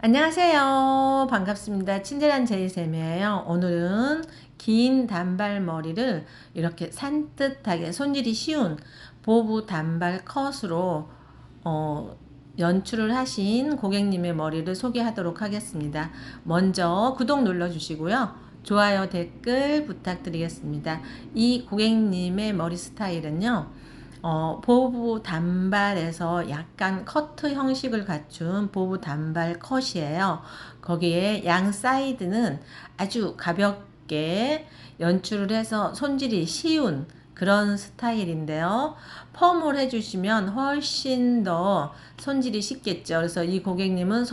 안녕하세요. 반갑습니다. 친절한 제이쌤이에요. 오늘은 긴 단발머리를 이렇게 산뜻하게 손질이 쉬운 보부 단발 컷으로 연출을 하신 고객님의 머리를 소개하도록 하겠습니다. 먼저 구독 눌러주시고요. 좋아요, 댓글 부탁드리겠습니다. 이 고객님의 머리 스타일은요. 보부 단발에서 약간 커트 형식을 갖춘 보부 단발 컷이에요. 거기에 양 사이드는 아주 가볍게 연출을 해서 손질이 쉬운 그런 스타일인데요. 펌을 해주시면 훨씬 더 손질이 쉽겠죠. 그래서 이 고객님은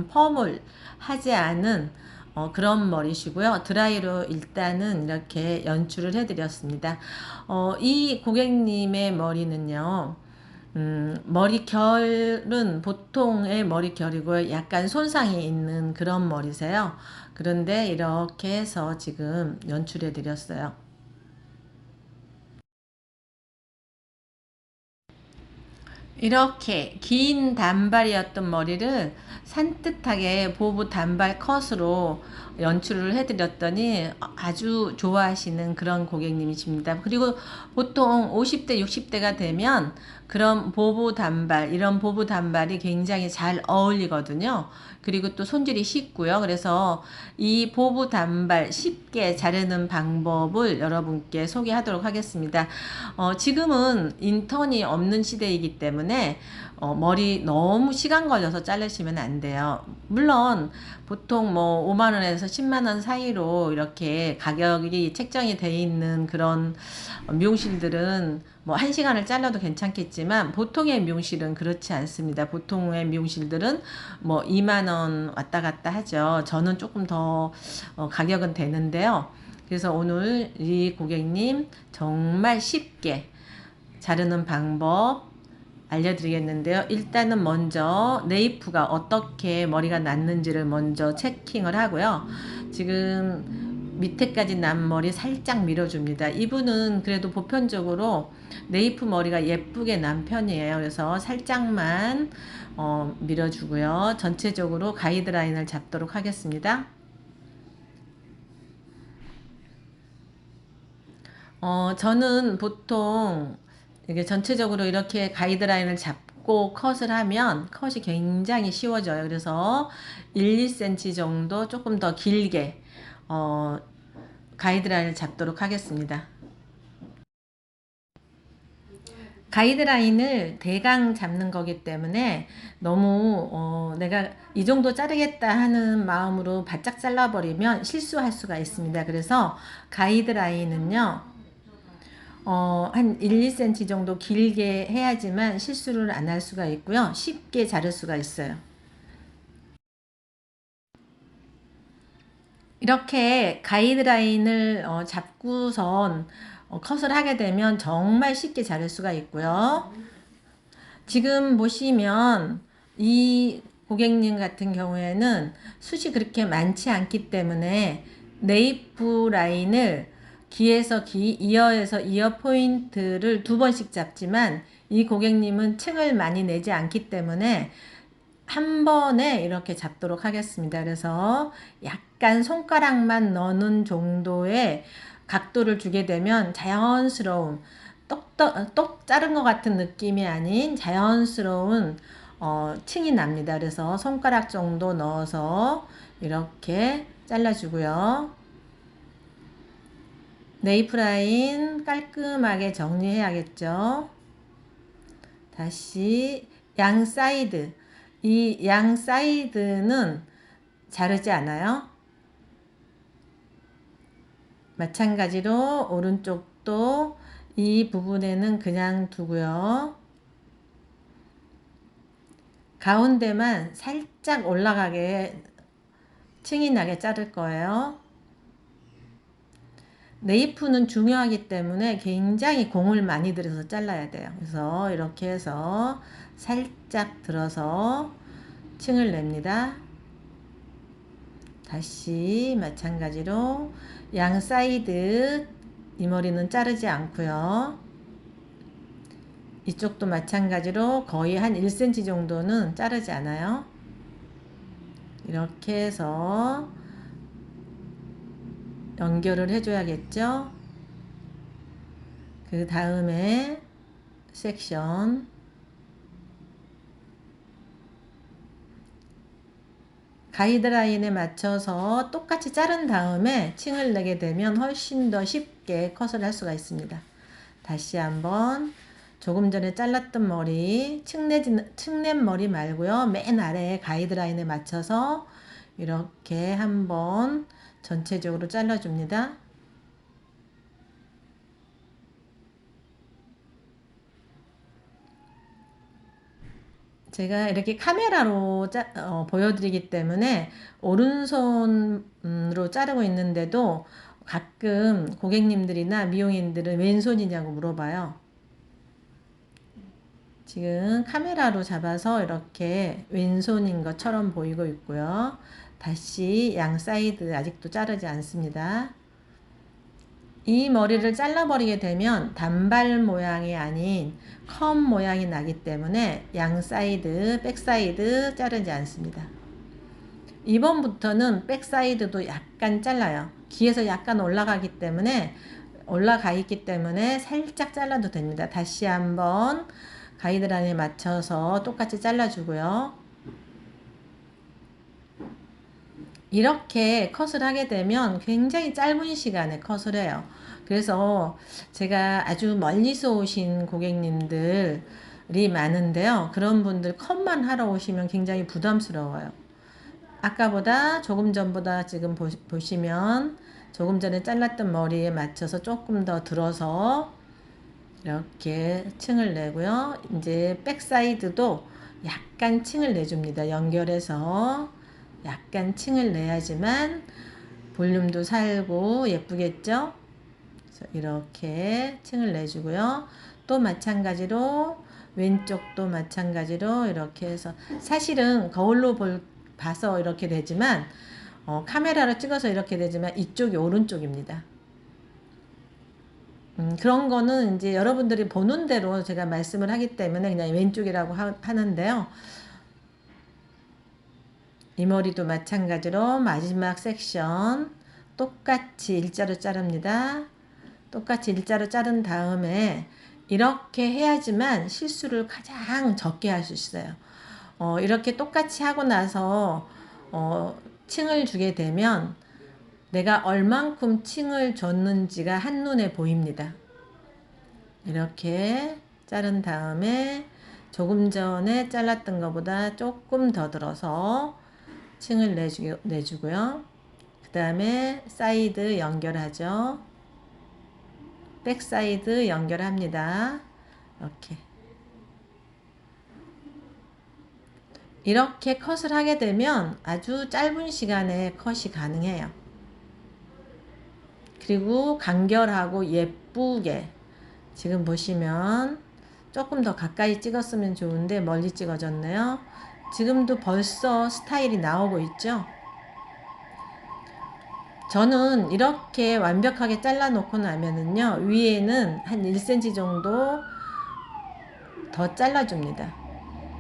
펌을 하지 않은 그런 머리시고요. 드라이로 일단은 이렇게 연출을 해드렸습니다. 이 고객님의 머리는요. 머리 결은 보통의 머리 결이고요. 약간 손상이 있는 그런 머리세요. 그런데 이렇게 해서 지금 연출해 드렸어요. 이렇게 긴 단발이었던 머리를 산뜻하게 보부 단발 컷으로 연출을 해드렸더니 아주 좋아하시는 그런 고객님이십니다. 그리고 보통 50대, 60대가 되면 그런 보부 단발, 이런 보부 단발이 굉장히 잘 어울리거든요. 그리고 또 손질이 쉽고요. 그래서 이 보부 단발 쉽게 자르는 방법을 여러분께 소개하도록 하겠습니다. 지금은 인턴이 없는 시대이기 때문에 머리 너무 시간 걸려서 자르시면 안 돼요. 물론 보통 뭐 5만원에서 10만원 사이로 이렇게 가격이 책정이 돼 있는 그런 미용실들은 뭐 1시간을 잘라도 괜찮겠지만 보통의 미용실은 그렇지 않습니다. 보통의 미용실들은 뭐 2만원 왔다 갔다 하죠. 저는 조금 더 가격은 되는데요. 그래서 오늘 이 고객님 정말 쉽게 자르는 방법 알려드리겠는데요. 일단은 먼저 네이프가 어떻게 머리가 났는지를 먼저 체킹을 하고요. 지금 밑에까지 난 머리 살짝 밀어줍니다. 이분은 그래도 보편적으로 네이프 머리가 예쁘게 난 편이에요. 그래서 살짝만 밀어주고요. 전체적으로 가이드라인을 잡도록 하겠습니다. 저는 보통 이게 전체적으로 이렇게 가이드라인을 잡고 컷을 하면 컷이 굉장히 쉬워져요. 그래서 1, 2cm 정도 조금 더 길게 가이드라인을 잡도록 하겠습니다. 가이드라인을 대강 잡는 거기 때문에 너무 내가 이 정도 자르겠다 하는 마음으로 바짝 잘라버리면 실수할 수가 있습니다. 그래서 가이드라인은요. 한 1, 2cm 정도 길게 해야지만 실수를 안 할 수가 있고요. 쉽게 자를 수가 있어요. 이렇게 가이드라인을 잡고선 컷을 하게 되면 정말 쉽게 자를 수가 있고요. 지금 보시면 이 고객님 같은 경우에는 숱이 그렇게 많지 않기 때문에 네이프 라인을 귀에서 귀, 이어에서 이어 포인트를 2번씩 잡지만 이 고객님은 층을 많이 내지 않기 때문에 한 번에 이렇게 잡도록 하겠습니다. 그래서 약간 손가락만 넣는 정도의 각도를 주게 되면 자연스러운 똑 자른 것 같은 느낌이 아닌 자연스러운 층이 납니다. 그래서 손가락 정도 넣어서 이렇게 잘라주고요. 네이프 라인 깔끔하게 정리해야겠죠. 다시 양 사이드, 이 양 사이드는 자르지 않아요. 마찬가지로 오른쪽도 이 부분에는 그냥 두고요. 가운데만 살짝 올라가게 층이 나게 자를 거예요. 네이프는 중요하기 때문에 굉장히 공을 많이 들여서 잘라야 돼요. 그래서 이렇게 해서 살짝 들어서 층을 냅니다. 다시 마찬가지로 양 사이드 이 머리는 자르지 않고요. 이쪽도 마찬가지로 거의 한 1cm 정도는 자르지 않아요. 이렇게 해서 연결을 해줘야겠죠. 그 다음에 섹션 가이드라인에 맞춰서 똑같이 자른 다음에 층을 내게 되면 훨씬 더 쉽게 컷을 할 수가 있습니다. 다시 한번 조금 전에 잘랐던 머리 층낸 머리 말고요. 맨 아래에 가이드라인에 맞춰서 이렇게 한번 전체적으로 잘라줍니다. 제가 이렇게 카메라로 보여드리기 때문에 오른손으로 자르고 있는데도 가끔 고객님들이나 미용인들은 왼손이냐고 물어봐요. 지금 카메라로 잡아서 이렇게 왼손인 것처럼 보이고 있고요. 다시 양 사이드 아직도 자르지 않습니다. 이 머리를 잘라버리게 되면 단발 모양이 아닌 컴 모양이 나기 때문에 양 사이드, 백 사이드 자르지 않습니다. 이번부터는 백 사이드도 약간 잘라요. 귀에서 약간 올라가기 때문에 올라가 있기 때문에 살짝 잘라도 됩니다. 다시 한번 가이드라인에 맞춰서 똑같이 잘라주고요. 이렇게 컷을 하게 되면 굉장히 짧은 시간에 컷을 해요. 그래서 제가 아주 멀리서 오신 고객님들이 많은데요. 그런 분들 컷만 하러 오시면 굉장히 부담스러워요. 아까보다 조금 전보다 지금 보시면 조금 전에 잘랐던 머리에 맞춰서 조금 더 들어서 이렇게 층을 내고요. 이제 백 사이드도 약간 층을 내줍니다. 연결해서 약간 층을 내야지만 볼륨도 살고 예쁘겠죠? 그래서 이렇게 층을 내주고요. 또 마찬가지로 왼쪽도 마찬가지로 이렇게 해서 사실은 거울로 봐서 이렇게 되지만 카메라로 찍어서 이렇게 되지만 이쪽이 오른쪽입니다. 그런 거는 이제 여러분들이 보는 대로 제가 말씀을 하기 때문에 그냥 왼쪽이라고 하는데요. 이 머리도 마찬가지로 마지막 섹션 똑같이 일자로 자릅니다. 똑같이 일자로 자른 다음에 이렇게 해야지만 실수를 가장 적게 할 수 있어요. 이렇게 똑같이 하고 나서 층을 주게 되면 내가 얼만큼 층을 줬는지가 한눈에 보입니다. 이렇게 자른 다음에 조금 전에 잘랐던 것보다 조금 더 들어서 층을 내주고요. 그 다음에 사이드 연결하죠. 백 사이드 연결합니다. 이렇게 컷을 하게 되면 아주 짧은 시간에 컷이 가능해요. 그리고 간결하고 예쁘게 지금 보시면 조금 더 가까이 찍었으면 좋은데 멀리 찍어졌네요. 지금도 벌써 스타일이 나오고 있죠. 저는 이렇게 완벽하게 잘라 놓고 나면은요, 위에는 한 1cm 정도 더 잘라줍니다.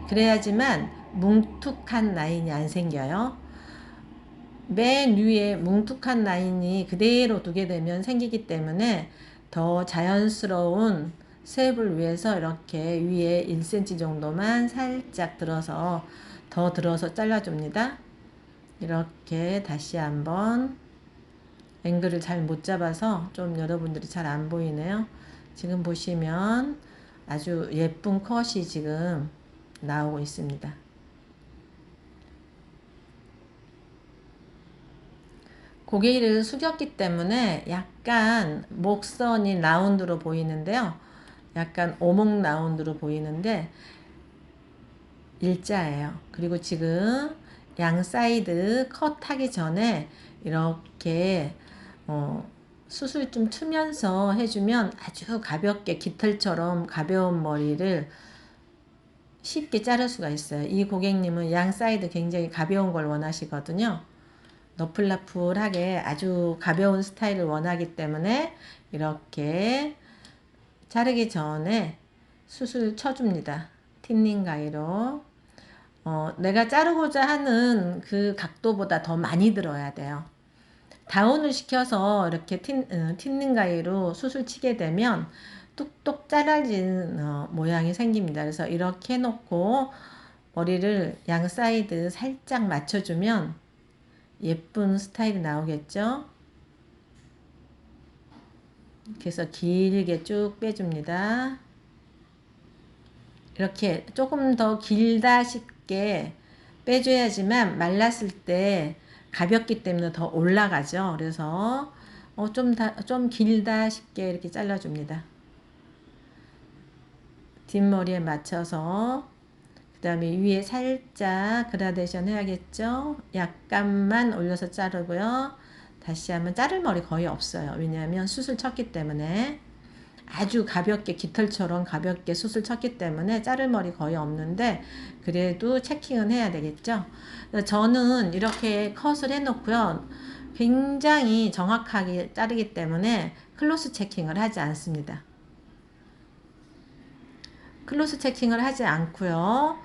그래야지만 뭉툭한 라인이 안 생겨요. 맨 위에 뭉툭한 라인이 그대로 두게 되면 생기기 때문에 더 자연스러운 쉐입을 위해서 이렇게 위에 1cm 정도만 살짝 들어서 더 들어서 잘라줍니다. 이렇게 다시 한번 앵글을 잘 못 잡아서 좀 여러분들이 잘 안 보이네요. 지금 보시면 아주 예쁜 컷이 지금 나오고 있습니다. 고개를 숙였기 때문에 약간 목선이 라운드로 보이는데요. 약간 오목 라운드로 보이는데 일자예요. 그리고 지금 양 사이드 컷하기 전에 이렇게 숱을 좀 트면서 해주면 아주 가볍게 깃털처럼 가벼운 머리를 쉽게 자를 수가 있어요. 이 고객님은 양 사이드 굉장히 가벼운 걸 원하시거든요. 너플너플하게 아주 가벼운 스타일을 원하기 때문에 이렇게 자르기 전에 숱을 쳐줍니다. 틴닝 가위로 내가 자르고자 하는 그 각도보다 더 많이 들어야 돼요. 다운을 시켜서 이렇게 틴닝 가위로 숱을 치게 되면 뚝뚝 잘라진 모양이 생깁니다. 그래서 이렇게 해놓고 머리를 양 사이드 살짝 맞춰주면 예쁜 스타일이 나오겠죠. 이렇게 해서 길게 쭉 빼줍니다. 이렇게 조금 더 길다 싶게 빼줘야지만 말랐을 때 가볍기 때문에 더 올라가죠. 그래서 좀 길다 싶게 이렇게 잘라줍니다. 뒷머리에 맞춰서 그 다음에 위에 살짝 그라데이션 해야겠죠. 약간만 올려서 자르고요. 다시 한번 자를 머리 거의 없어요. 왜냐하면 숱을 쳤기 때문에 아주 가볍게 깃털처럼 가볍게 숱을 쳤기 때문에 자를 머리 거의 없는데 그래도 체킹은 해야 되겠죠. 저는 이렇게 컷을 해놓고요. 굉장히 정확하게 자르기 때문에 클로스 체킹을 하지 않습니다. 클로스 체킹을 하지 않고요.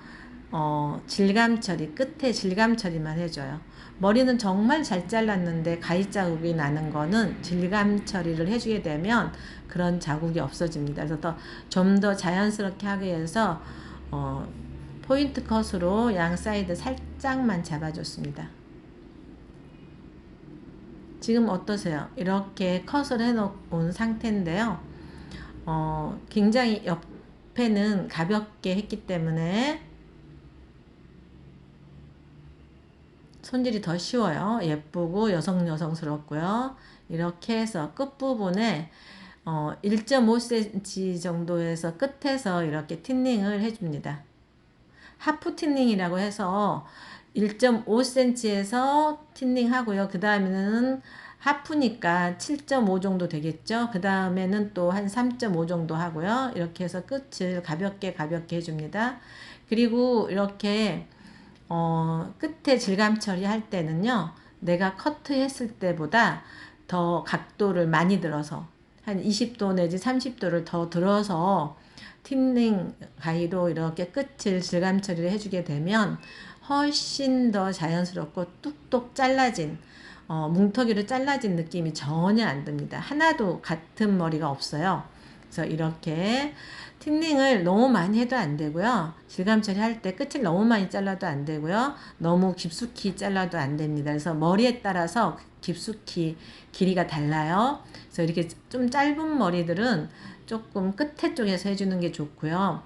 질감 처리, 끝에 질감 처리만 해줘요. 머리는 정말 잘 잘랐는데 가위 자국이 나는 거는 질감 처리를 해주게 되면 그런 자국이 없어집니다. 그래서 좀 더 자연스럽게 하기 위해서 포인트 컷으로 양 사이드 살짝만 잡아줬습니다. 지금 어떠세요? 이렇게 컷을 해놓은 상태인데요. 굉장히 옆에는 가볍게 했기 때문에 손질이 더 쉬워요. 예쁘고 여성스럽고요. 이렇게 해서 끝부분에 1.5cm 정도에서 끝에서 이렇게 틴닝을 해줍니다. 하프 틴닝이라고 해서 1.5cm에서 틴닝 하고요. 그 다음에는 하프니까 7.5 정도 되겠죠. 그 다음에는 또 한 3.5 정도 하고요. 이렇게 해서 끝을 가볍게 해줍니다. 그리고 이렇게 끝에 질감 처리할 때는요. 내가 커트했을 때보다 더 각도를 많이 들어서 한 20도 내지 30도를 더 들어서 틴닝 가위로 이렇게 끝을 질감 처리를 해주게 되면 훨씬 더 자연스럽고 뚝뚝 잘라진 뭉텅이로 잘라진 느낌이 전혀 안 듭니다. 하나도 같은 머리가 없어요. 그래서 이렇게 틴닝을 너무 많이 해도 안 되고요. 질감 처리할 때 끝을 너무 많이 잘라도 안 되고요. 너무 깊숙이 잘라도 안 됩니다. 그래서 머리에 따라서 깊숙이 길이가 달라요. 그래서 이렇게 좀 짧은 머리들은 조금 끝에 쪽에서 해주는 게 좋고요.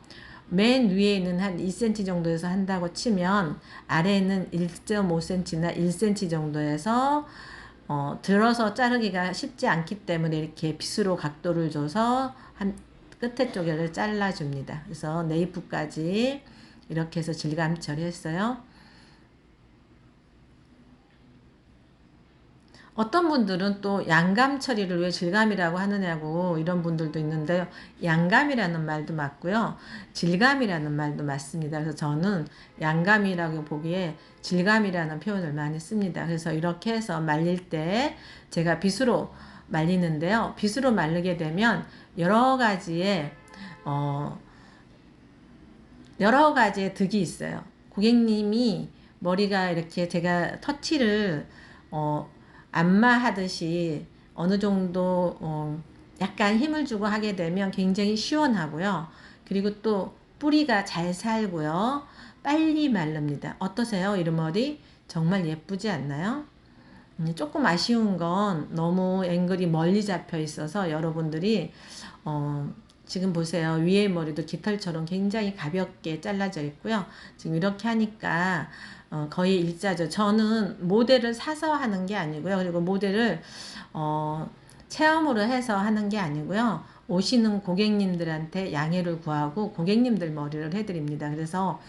맨 위에는 한 2cm 정도에서 한다고 치면 아래는 1.5cm나 1cm 정도에서 들어서 자르기가 쉽지 않기 때문에 이렇게 빗으로 각도를 줘서 한 끝에 쪽을 잘라줍니다. 그래서 네이프까지 이렇게 해서 질감 처리했어요. 어떤 분들은 또 양감 처리를 왜 질감이라고 하느냐고 이런 분들도 있는데요. 양감이라는 말도 맞고요. 질감이라는 말도 맞습니다. 그래서 저는 양감이라고 보기에 질감이라는 표현을 많이 씁니다. 그래서 이렇게 해서 말릴 때 제가 빗으로 말리는데요. 빗으로 말리게 되면 여러 가지의 득이 있어요. 고객님이 머리가 이렇게 제가 터치를 안마하듯이 어느 정도 약간 힘을 주고 하게 되면 굉장히 시원하고요. 그리고 또 뿌리가 잘 살고요. 빨리 마릅니다. 어떠세요? 이 머리 정말 예쁘지 않나요? 조금 아쉬운 건 너무 앵글이 멀리 잡혀 있어서 여러분들이 지금 보세요. 위에 머리도 깃털처럼 굉장히 가볍게 잘라져 있고요. 지금 이렇게 하니까 거의 일자죠. 저는 모델을 사서 하는 게 아니고요. 그리고 모델을 체험으로 해서 하는 게 아니고요. 오시는 고객님들한테 양해를 구하고 고객님들 머리를 해드립니다. 그래서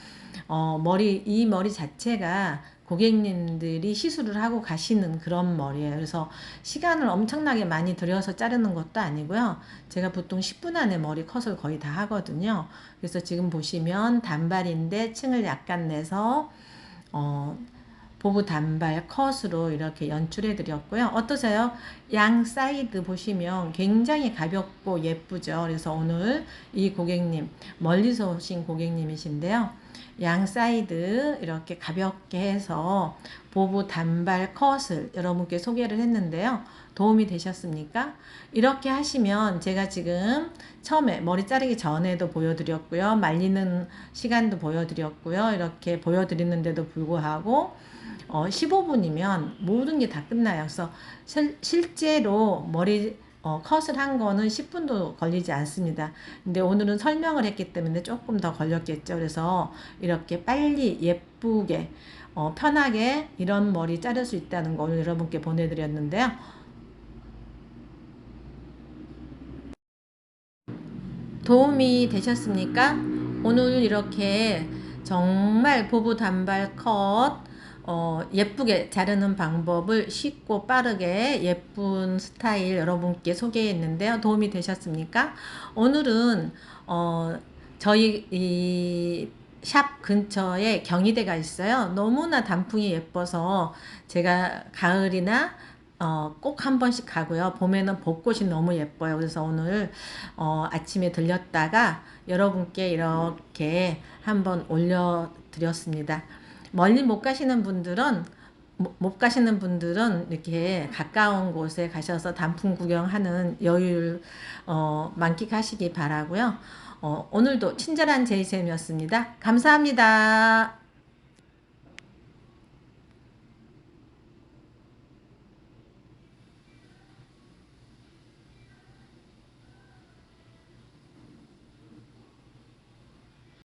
이 머리 자체가 고객님들이 시술을 하고 가시는 그런 머리예요. 그래서 시간을 엄청나게 많이 들여서 자르는 것도 아니고요. 제가 보통 10분 안에 머리 컷을 거의 다 하거든요. 그래서 지금 보시면 단발인데 층을 약간 내서 보부 단발 컷으로 이렇게 연출해 드렸고요. 어떠세요? 양 사이드 보시면 굉장히 가볍고 예쁘죠. 그래서 오늘 이 고객님 멀리서 오신 고객님이신데요. 양 사이드 이렇게 가볍게 해서 보부 단발 컷을 여러분께 소개를 했는데요. 도움이 되셨습니까? 이렇게 하시면 제가 지금 처음에 머리 자르기 전에도 보여드렸고요. 말리는 시간도 보여드렸고요. 이렇게 보여드리는데도 불구하고 15분이면 모든 게 다 끝나요. 그래서 실제로 머리 컷을 한 거는 10분도 걸리지 않습니다. 근데 오늘은 설명을 했기 때문에 조금 더 걸렸겠죠. 그래서 이렇게 빨리 예쁘게 편하게 이런 머리 자를 수 있다는 걸 여러분께 보내드렸는데요. 도움이 되셨습니까? 오늘 이렇게 정말 보부 단발 컷 예쁘게 자르는 방법을 쉽고 빠르게 예쁜 스타일 여러분께 소개했는데요. 도움이 되셨습니까? 오늘은 저희 이 샵 근처에 경희대가 있어요. 너무나 단풍이 예뻐서 제가 가을이나 꼭 한 번씩 가고요. 봄에는 벚꽃이 너무 예뻐요. 그래서 오늘 아침에 들렸다가 여러분께 이렇게 한번 올려드렸습니다. 멀리 못 가시는 분들은 이렇게 가까운 곳에 가셔서 단풍 구경하는 여유를 만끽하시기 바라고요. 오늘도 친절한 제이쌤이었습니다. 감사합니다.